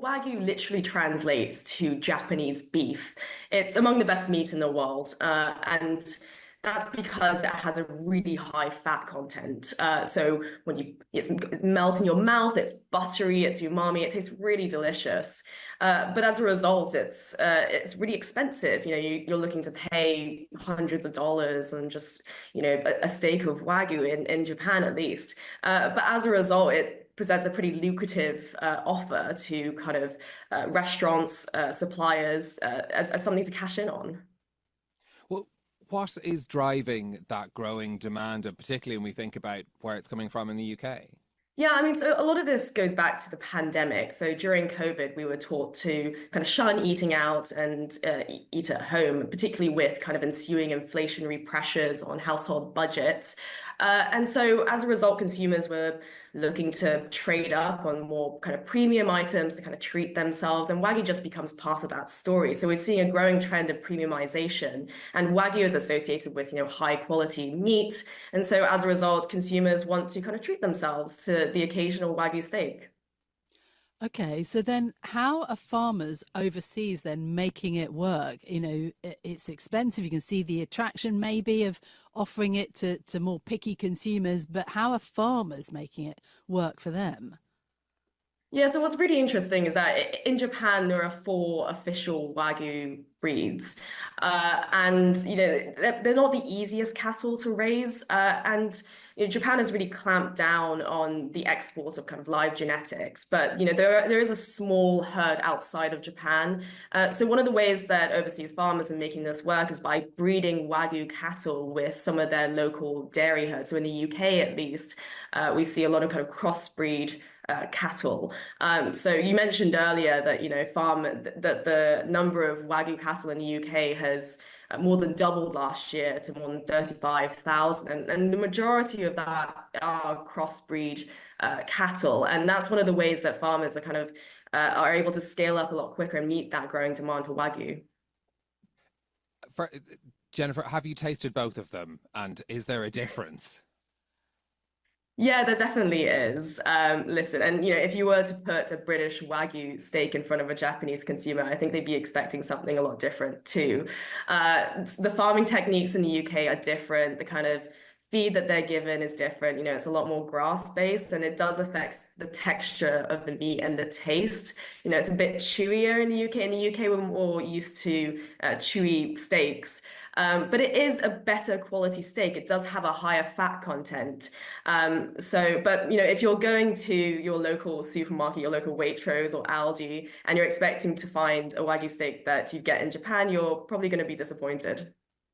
well, Wagyu literally translates to Japanese beef. It's among the best meat in the world, and that's because it has a really high fat content. So when it's melt in your mouth, it's buttery, it's umami, it tastes really delicious. But as a result, it's really expensive. You're looking to pay hundreds of dollars on just a steak of Wagyu in Japan at least. But as a result, it presents a pretty lucrative offer to kind of restaurants, suppliers, as something to cash in on. Well, what is driving that growing demand, and particularly when we think about where it's coming from in the UK? Yeah, I mean, so a lot of this goes back to the pandemic. So during COVID, we were taught to kind of shun eating out and eat at home, particularly with kind of ensuing inflationary pressures on household budgets. And so as a result, consumers were looking to trade up on more kind of premium items to kind of treat themselves. And Wagyu just becomes part of that story. So we're seeing a growing trend of premiumization, and Wagyu is associated with, high quality meat. And so as a result, consumers want to kind of treat themselves to the occasional Wagyu steak. Okay, so then how are farmers overseas then making it work? It's expensive. You can see the attraction maybe of offering it to more picky consumers, but how are farmers making it work for them? Yeah, so what's really interesting is that in Japan there are four official Wagyu breeds, and they're not the easiest cattle to raise, and Japan has really clamped down on the export of kind of live genetics. But there is a small herd outside of Japan. So one of the ways that overseas farmers are making this work is by breeding Wagyu cattle with some of their local dairy herds. So in the UK, at least, we see a lot of kind of crossbreed cattle. So you mentioned earlier that that the number of Wagyu cattle in the UK has more than doubled last year to more than 35,000, and the majority of that are crossbreed cattle, and that's one of the ways that farmers are kind of are able to scale up a lot quicker and meet that growing demand for Wagyu. For, Jennifer, have you tasted both of them, and is there a difference? Yeah, there definitely is. Listen, and if you were to put a British Wagyu steak in front of a Japanese consumer, I think they'd be expecting something a lot different too. The farming techniques in the UK are different. The kind of feed that they're given is different. It's a lot more grass-based, and it does affect the texture of the meat and the taste. It's a bit chewier in the UK. In the UK, we're more used to chewy steaks. But it is a better quality steak. It does have a higher fat content. But if you're going to your local supermarket, your local Waitrose or Aldi, and you're expecting to find a Wagyu steak that you get in Japan, you're probably going to be disappointed.